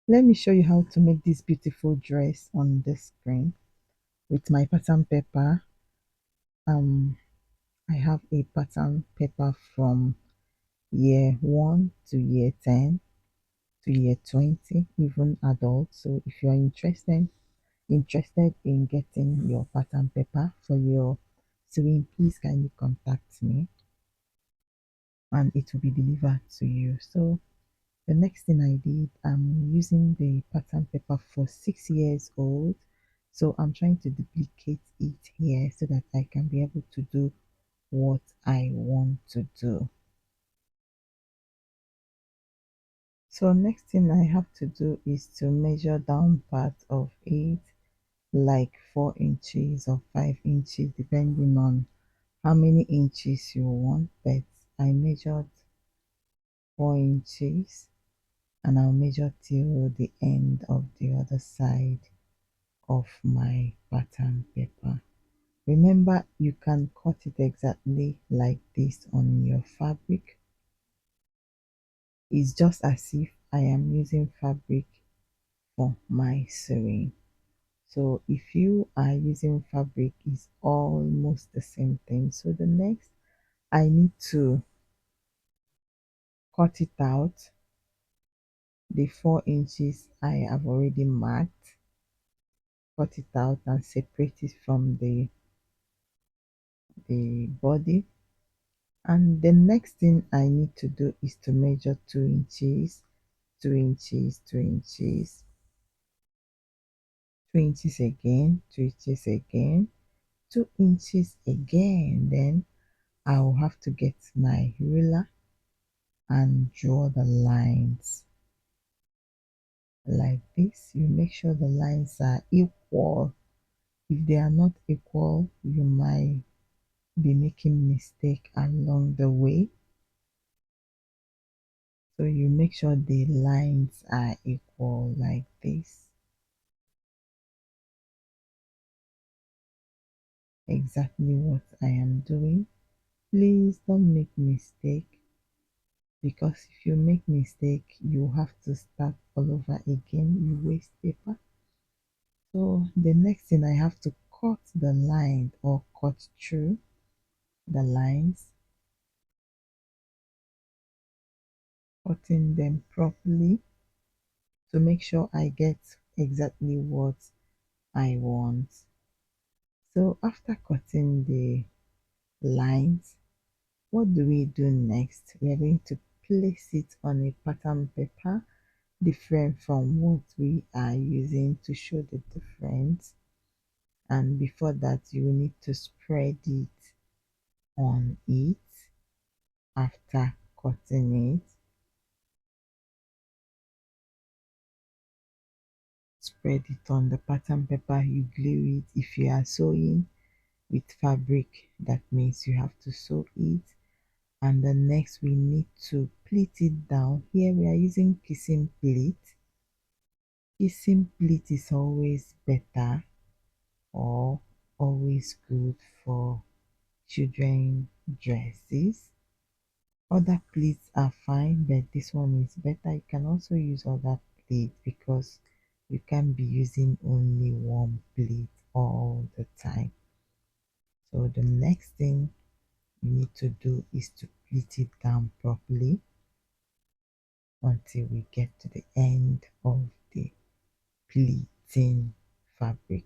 Let me show you how to make this beautiful dress on the screen with my pattern paper. Um, I have a pattern paper from year 1 to year 10 to year 20, even adult. So if you are interested in getting your pattern paper for your sewing, please kindly contact me and it will be delivered to you. So the next thing I did, I'm using the pattern paper for 6 years old. So I'm trying to duplicate it here so that I can be able to do what I want to do. So next thing I have to do is to measure down part of it, like 4 inches or 5 inches depending on how many inches you want, but I measured 4 inches and I'll measure till the end of the other side of my pattern paper. Remember, you can cut it exactly like this on your fabric. It's just as if I am using fabric for my sewing. So if you are using fabric, it's almost the same thing. So the next, I need to cut it out. The 4 inches I have already marked, cut it out and separate it from the body. And the next thing I need to do is to measure 2 inches, 2 inches, 2 inches, 2 inches again, 2 inches again, 2 inches again. Then I will have to get my ruler and draw the lines like this. You make sure the lines are equal. If they are not equal, you might be making mistake along the way. So you make sure the lines are equal like this. Exactly what I am doing. Please don't make mistake, because if you make mistake you have to start all over again. You waste paper. So the next thing, I have to cut the line or cut through the lines, cutting them properly to make sure I get exactly what I want. So after cutting the lines, what do we do next? We are going to place it on a pattern paper different from what we are using to show the difference. And before that, you will need to spread it on it. After cutting it, spread it on the pattern paper, you glue it. If you are sewing with fabric, that means you have to sew it. And the next, we need to pleat it down. Here we are using kissing pleat. Kissing pleat is always better or always good for children dresses. Other pleats are fine, but this one is better. You can also use other pleat because you can't be using only one pleat all the time. So the next thing you need to do is to pleat it down properly until we get to the end of the pleating fabric.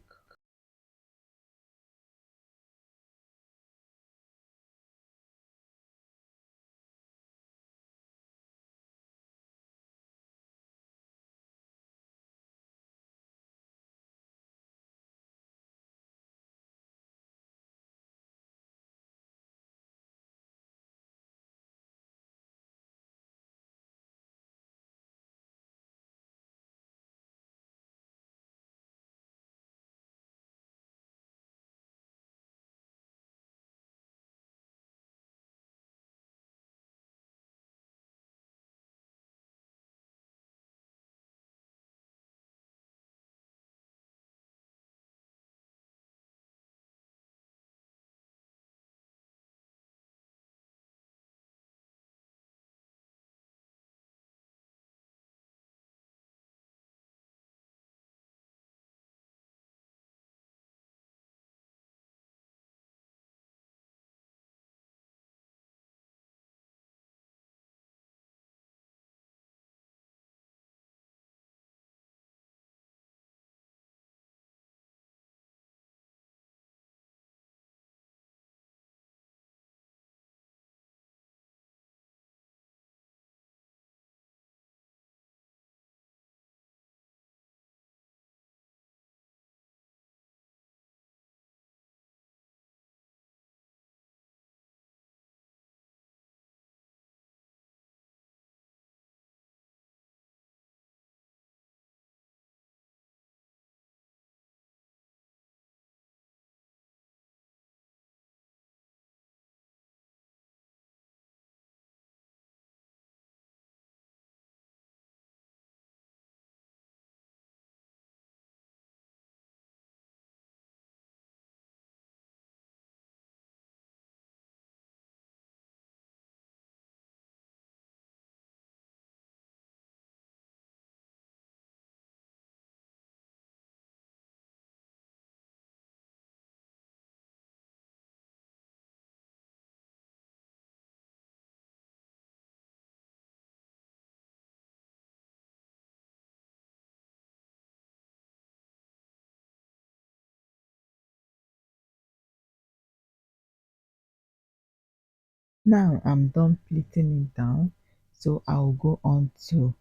Now I'm done pleating it down, so I'll go on to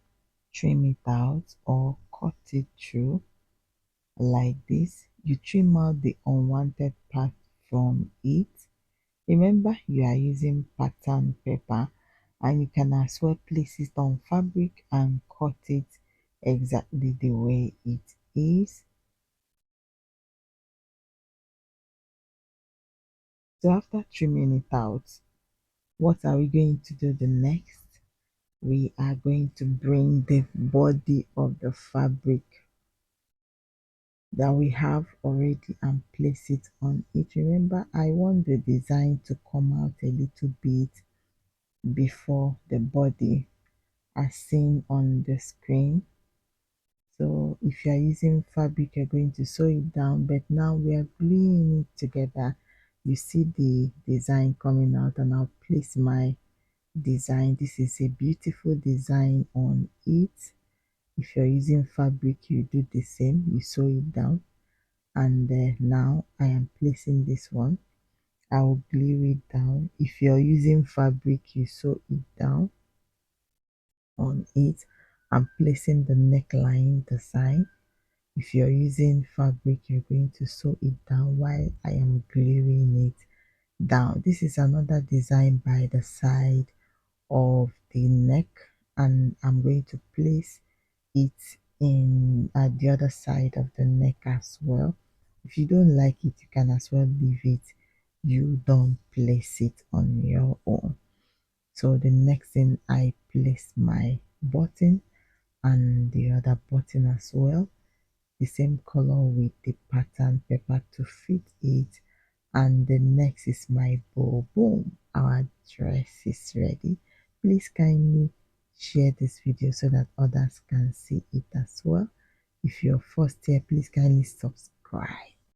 trim it out or cut it through like this. You trim out the unwanted part from it. Remember, you are using pattern paper, and you can as well place it on fabric and cut it exactly the way it is. So after trimming it out, what are we going to do the next? We are going to bring the body of the fabric that we have already and place it on it. Remember, I want the design to come out a little bit before the body as seen on the screen. So if you are using fabric, you're going to sew it down, but now we are gluing it together. You see the design coming out, and I'll place my design. This is a beautiful design on it. If you're using fabric, you do the same, you sew it down. And now I am placing this one. I will glue it down. If you're using fabric, you sew it down on it. I'm placing the neckline design. If you're using fabric, you're going to sew it down while I am gluing it down. This is another design by the side of the neck, and I'm going to place it in at the other side of the neck as well. If you don't like it, you can as well leave it. You don't place it on your own. So the next thing, I place my button and the other button as well, the same color with the pattern paper to fit it. And the next is my bow. Boom, our dress is ready. Please kindly share this video so that others can see it as well. If you're first here, please kindly subscribe.